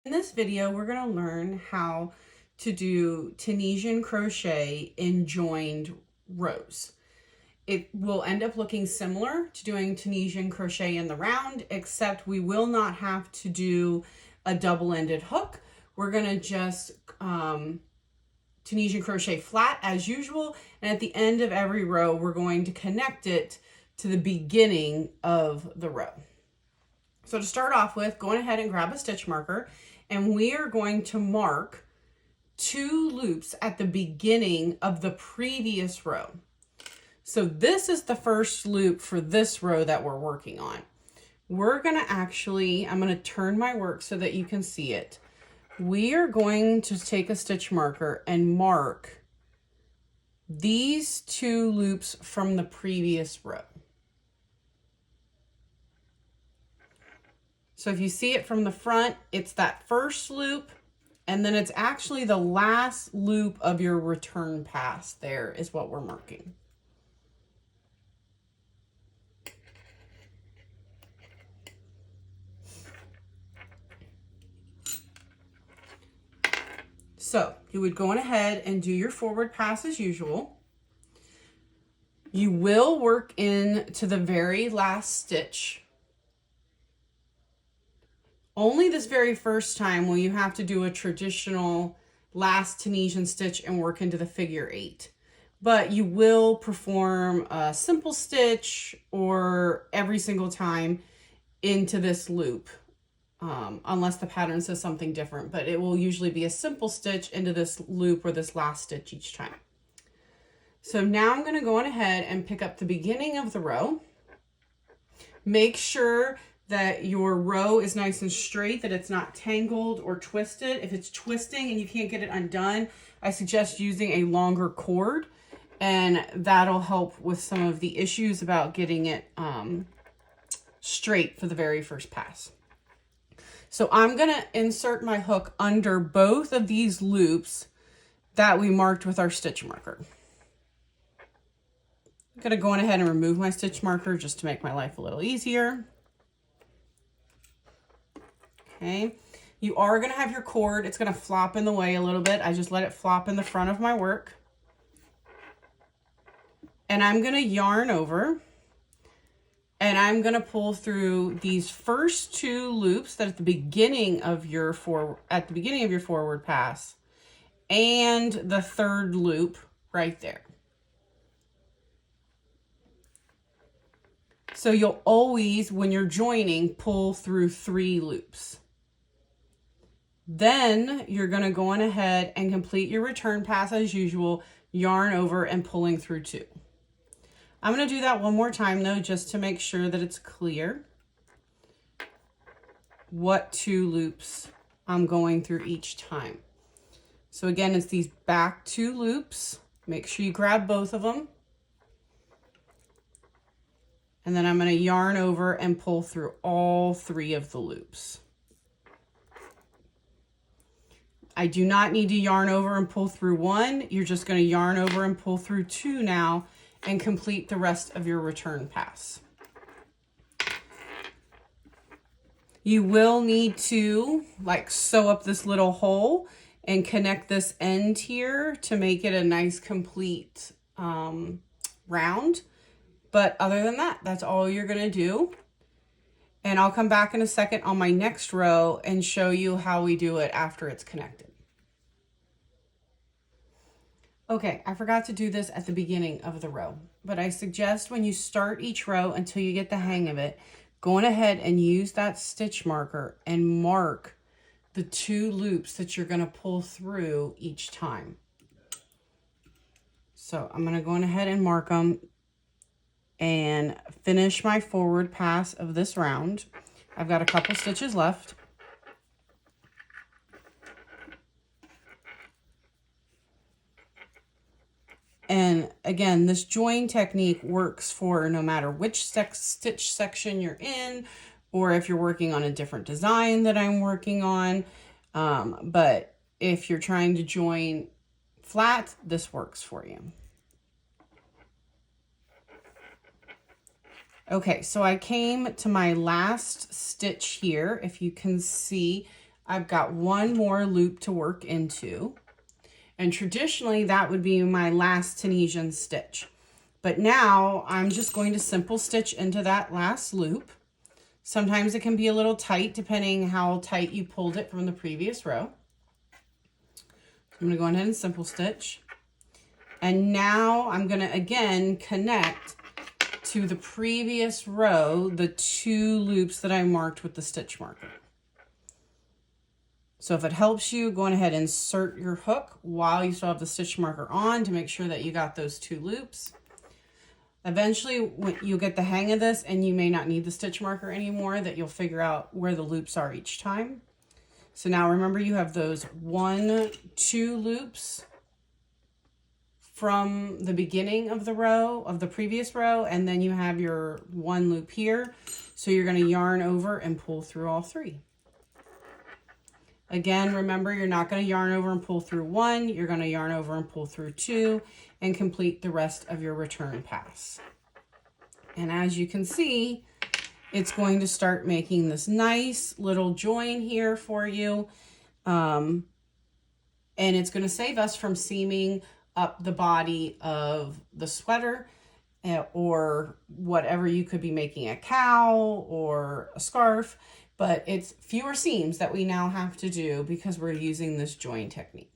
In this video, we're going to learn how to do Tunisian crochet in joined rows. It will end up looking similar to doing Tunisian crochet in the round, except we will not have to do a double-ended hook. We're going to just Tunisian crochet flat as usual, and at the end of every row, we're going to connect it to the beginning of the row. So to start off with, go ahead and grab a stitch marker, and we are going to mark 2 loops at the beginning of the previous row. So this is the first loop for this row that we're working on. We're going to I'm going to turn my work so that you can see it. We are going to take a stitch marker and mark these 2 loops from the previous row. So if you see it from the front, it's that first loop, and then it's actually the last loop of your return pass. There is what we're marking. So you would go on ahead and do your forward pass as usual. You will work into the very last stitch. Only this very first time will you have to do a traditional last Tunisian stitch and work into the figure 8. But you will perform a simple stitch or every single time into this loop, unless the pattern says something different. But it will usually be a simple stitch into this loop or this last stitch each time. So now I'm going to go on ahead and pick up the beginning of the row. Make sure that your row is nice and straight, that it's not tangled or twisted. If it's twisting and you can't get it undone, I suggest using a longer cord, and that'll help with some of the issues about getting it straight for the very first pass. So I'm going to insert my hook under both of these loops that we marked with our stitch marker. I'm going to go on ahead and remove my stitch marker just to make my life a little easier. Okay, you are going to have your cord. It's going to flop in the way a little bit. I just let it flop in the front of my work. And I'm going to yarn over, and I'm going to pull through these first 2 loops that at the beginning of your forward pass, and the 3rd loop right there. So you'll always, when you're joining, pull through 3 loops. Then you're going to go on ahead and complete your return pass as usual, yarn over and pulling through 2. I'm going to do that one more time though, just to make sure that it's clear what 2 loops I'm going through each time. So again, it's these back 2 loops. Make sure you grab both of them. And then I'm going to yarn over and pull through all 3 of the loops. I do not need to yarn over and pull through 1. You're just going to yarn over and pull through 2 now and complete the rest of your return pass. You will need to sew up this little hole and connect this end here to make it a nice complete round. But other than that, that's all you're going to do. And I'll come back in a second on my next row and show you how we do it after it's connected. Okay, I forgot to do this at the beginning of the row, but I suggest when you start each row until you get the hang of it, go on ahead and use that stitch marker and mark the 2 loops that you're going to pull through each time. So I'm going to go on ahead and mark them and finish my forward pass of this round. I've got a couple stitches left. And again, this join technique works for no matter which stitch section you're in, or if you're working on a different design that I'm working on. But if you're trying to join flat, this works for you. Okay, so I came to my last stitch here. If you can see, I've got one more loop to work into. And traditionally that would be my last Tunisian stitch. But now I'm just going to simple stitch into that last loop. Sometimes it can be a little tight depending how tight you pulled it from the previous row. I'm going to go ahead and simple stitch. And now I'm going to again connect to the previous row the 2 loops that I marked with the stitch marker. So if it helps you, go ahead and insert your hook while you still have the stitch marker on to make sure that you got those 2 loops. Eventually, when you'll get the hang of this and you may not need the stitch marker anymore, that you'll figure out where the loops are each time. So now remember, you have those 1, 2 loops from the beginning of the row, of the previous row, and then you have your 1 loop here. So you're going to yarn over and pull through all 3. Again, remember, you're not going to yarn over and pull through 1, you're going to yarn over and pull through 2 and complete the rest of your return pass. And as you can see, it's going to start making this nice little join here for you. And it's going to save us from seaming up the body of the sweater or whatever you could be making, a cowl or a scarf. But it's fewer seams that we now have to do because we're using this join technique.